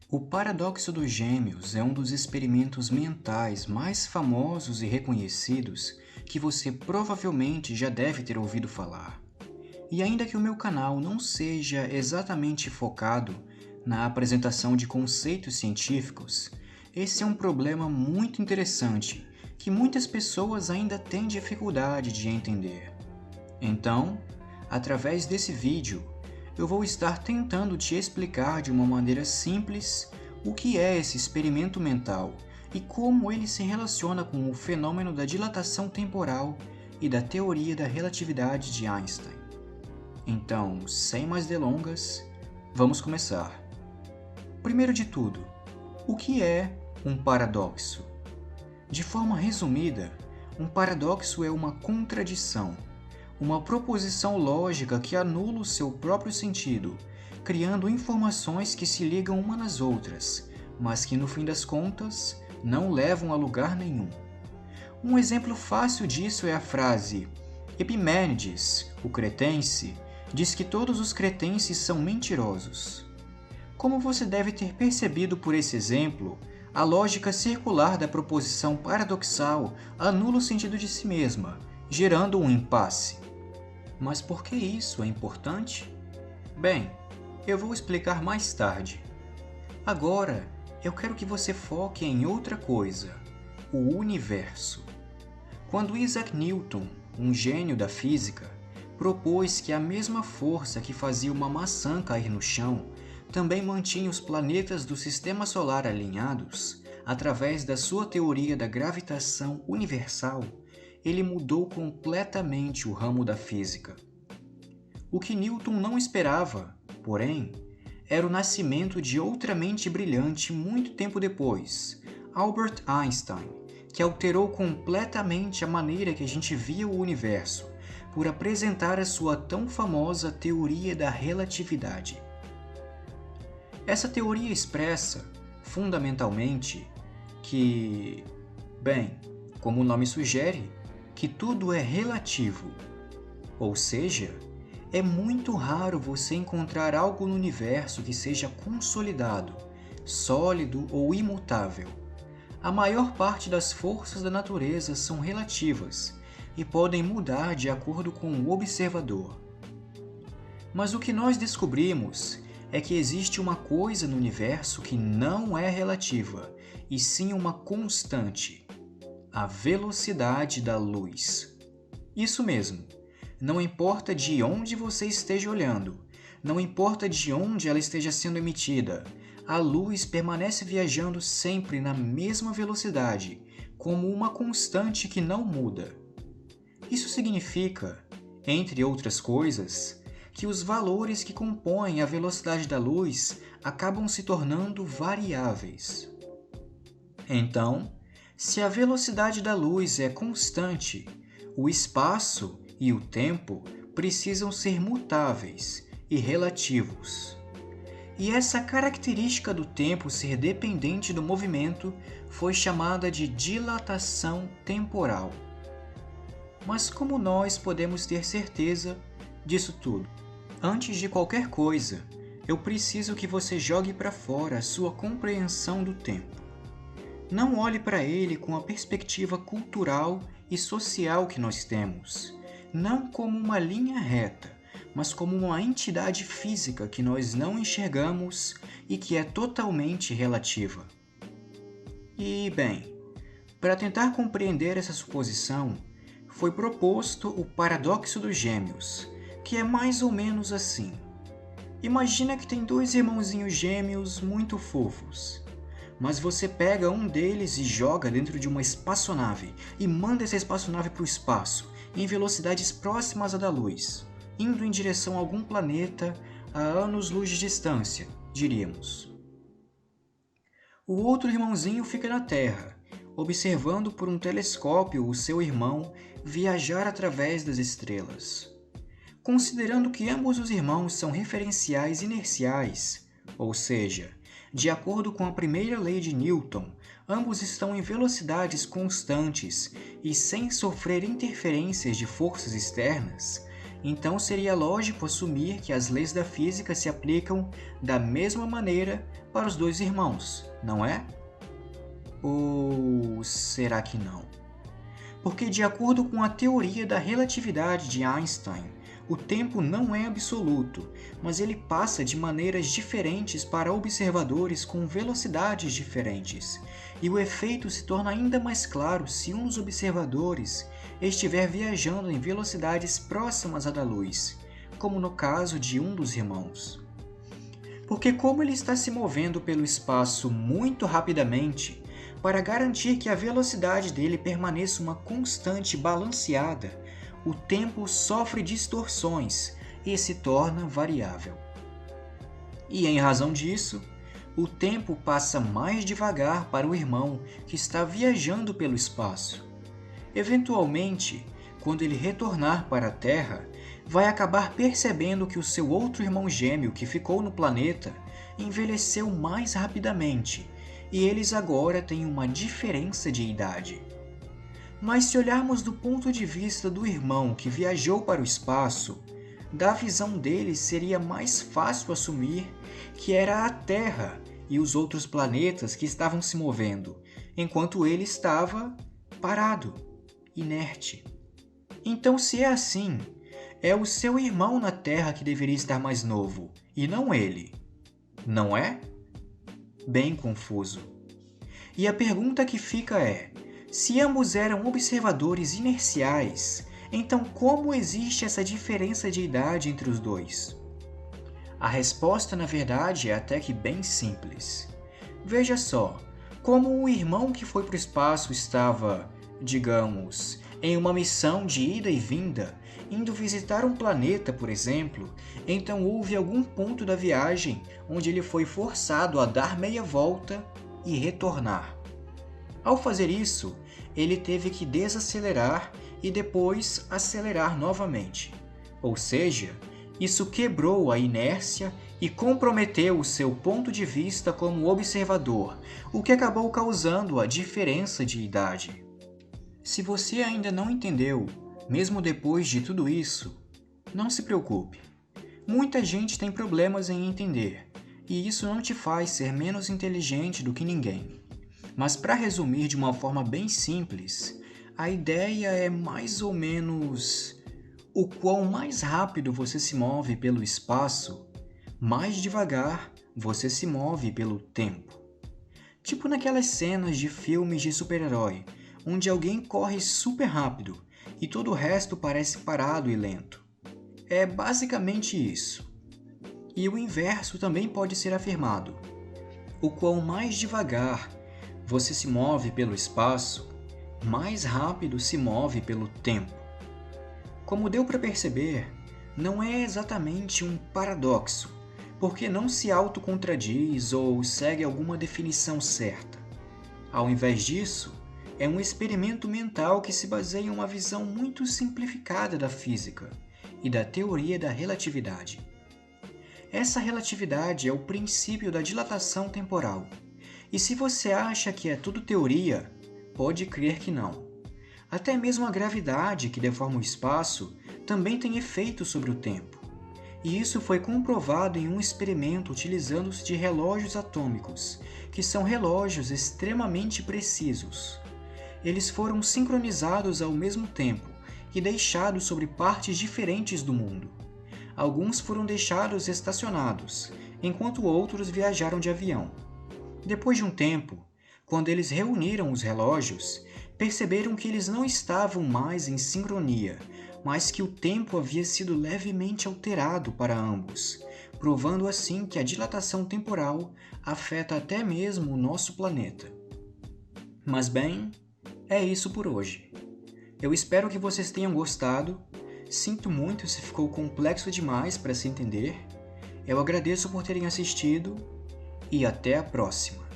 O paradoxo dos gêmeos é um dos experimentos mentais mais famosos e reconhecidos que você provavelmente já deve ter ouvido falar. E ainda que o meu canal não seja exatamente focado na apresentação de conceitos científicos, esse é um problema muito interessante que muitas pessoas ainda têm dificuldade de entender. Então, através desse vídeo, eu vou estar tentando te explicar de uma maneira simples o que é esse experimento mental e como ele se relaciona com o fenômeno da dilatação temporal e da teoria da relatividade de Einstein. Então, sem mais delongas, vamos começar. Primeiro de tudo, o que é um paradoxo? De forma resumida, um paradoxo é uma contradição, uma proposição lógica que anula o seu próprio sentido, criando informações que se ligam umas nas outras, mas que no fim das contas não levam a lugar nenhum. Um exemplo fácil disso é a frase Epimênides, o cretense, diz que todos os cretenses são mentirosos. Como você deve ter percebido por esse exemplo, a lógica circular da proposição paradoxal anula o sentido de si mesma, gerando um impasse. Mas por que isso é importante? Bem, eu vou explicar mais tarde. Agora, eu quero que você foque em outra coisa: o universo. Quando Isaac Newton, um gênio da física, propôs que a mesma força que fazia uma maçã cair no chão também mantinha os planetas do Sistema Solar alinhados, através da sua teoria da gravitação universal, ele mudou completamente o ramo da física. O que Newton não esperava, porém, era o nascimento de outra mente brilhante muito tempo depois, Albert Einstein, que alterou completamente a maneira que a gente via o universo, por apresentar a sua tão famosa teoria da relatividade. Essa teoria expressa, fundamentalmente, que, bem, como o nome sugere, que tudo é relativo. Ou seja, é muito raro você encontrar algo no universo que seja consolidado, sólido ou imutável. A maior parte das forças da natureza são relativas e podem mudar de acordo com o observador. Mas o que nós descobrimos é que existe uma coisa no universo que não é relativa, e sim uma constante: a velocidade da luz. Isso mesmo, não importa de onde você esteja olhando, não importa de onde ela esteja sendo emitida, a luz permanece viajando sempre na mesma velocidade, como uma constante que não muda. Isso significa, entre outras coisas, que os valores que compõem a velocidade da luz acabam se tornando variáveis. Então, se a velocidade da luz é constante, o espaço e o tempo precisam ser mutáveis e relativos. E essa característica do tempo ser dependente do movimento foi chamada de dilatação temporal. Mas como nós podemos ter certeza disso tudo? Antes de qualquer coisa, eu preciso que você jogue para fora a sua compreensão do tempo. Não olhe para ele com a perspectiva cultural e social que nós temos, não como uma linha reta, mas como uma entidade física que nós não enxergamos e que é totalmente relativa. E, bem, para tentar compreender essa suposição, foi proposto o paradoxo dos gêmeos, que é mais ou menos assim. Imagina que tem dois irmãozinhos gêmeos muito fofos, mas você pega um deles e joga dentro de uma espaçonave e manda essa espaçonave para o espaço, em velocidades próximas à da luz, indo em direção a algum planeta a anos-luz de distância, diríamos. O outro irmãozinho fica na Terra, observando por um telescópio o seu irmão viajar através das estrelas. Considerando que ambos os irmãos são referenciais inerciais, ou seja, de acordo com a primeira lei de Newton, ambos estão em velocidades constantes e sem sofrer interferências de forças externas, Então seria lógico assumir que as leis da física se aplicam da mesma maneira para os dois irmãos, não é? Ou será que não? Porque, de acordo com a teoria da relatividade de Einstein, o tempo não é absoluto, mas ele passa de maneiras diferentes para observadores com velocidades diferentes, e o efeito se torna ainda mais claro se um dos observadores estiver viajando em velocidades próximas à da luz, como no caso de um dos irmãos. Porque, como ele está se movendo pelo espaço muito rapidamente, para garantir que a velocidade dele permaneça uma constante balanceada, o tempo sofre distorções e se torna variável. E em razão disso, o tempo passa mais devagar para o irmão que está viajando pelo espaço. Eventualmente, quando ele retornar para a Terra, vai acabar percebendo que o seu outro irmão gêmeo que ficou no planeta envelheceu mais rapidamente, e eles agora têm uma diferença de idade. Mas se olharmos do ponto de vista do irmão que viajou para o espaço, da visão dele seria mais fácil assumir que era a Terra e os outros planetas que estavam se movendo, enquanto ele estava parado, inerte. Então, se é assim, é o seu irmão na Terra que deveria estar mais novo, e não ele, não é? Bem confuso. E a pergunta que fica é: se ambos eram observadores inerciais, então como existe essa diferença de idade entre os dois? A resposta, na verdade, é até que bem simples. Veja só, como o irmão que foi para o espaço estava, digamos, em uma missão de ida e vinda, indo visitar um planeta, por exemplo, então houve algum ponto da viagem onde ele foi forçado a dar meia volta e retornar. Ao fazer isso, ele teve que desacelerar e depois acelerar novamente. Ou seja, isso quebrou a inércia e comprometeu o seu ponto de vista como observador, o que acabou causando a diferença de idade. Se você ainda não entendeu, mesmo depois de tudo isso, não se preocupe. Muita gente tem problemas em entender, e isso não te faz ser menos inteligente do que ninguém. Mas para resumir de uma forma bem simples, a ideia é mais ou menos: o quão mais rápido você se move pelo espaço, mais devagar você se move pelo tempo. Tipo naquelas cenas de filmes de super-herói, onde alguém corre super rápido e todo o resto parece parado e lento. É basicamente isso. E o inverso também pode ser afirmado. O quão mais devagar você se move pelo espaço, mais rápido se move pelo tempo. Como deu para perceber, não é exatamente um paradoxo, porque não se autocontradis ou segue alguma definição certa. Ao invés disso, é um experimento mental que se baseia em uma visão muito simplificada da física e da teoria da relatividade. Essa relatividade é o princípio da dilatação temporal, e se você acha que é tudo teoria, pode crer que não. Até mesmo a gravidade, que deforma o espaço, também tem efeito sobre o tempo. E isso foi comprovado em um experimento utilizando-se de relógios atômicos, que são relógios extremamente precisos. Eles foram sincronizados ao mesmo tempo e deixados sobre partes diferentes do mundo. Alguns foram deixados estacionados, enquanto outros viajaram de avião. Depois de um tempo, quando eles reuniram os relógios, perceberam que eles não estavam mais em sincronia, mas que o tempo havia sido levemente alterado para ambos, provando assim que a dilatação temporal afeta até mesmo o nosso planeta. Mas bem, é isso por hoje. Eu espero que vocês tenham gostado. Sinto muito se ficou complexo demais para se entender. Eu agradeço por terem assistido e até a próxima.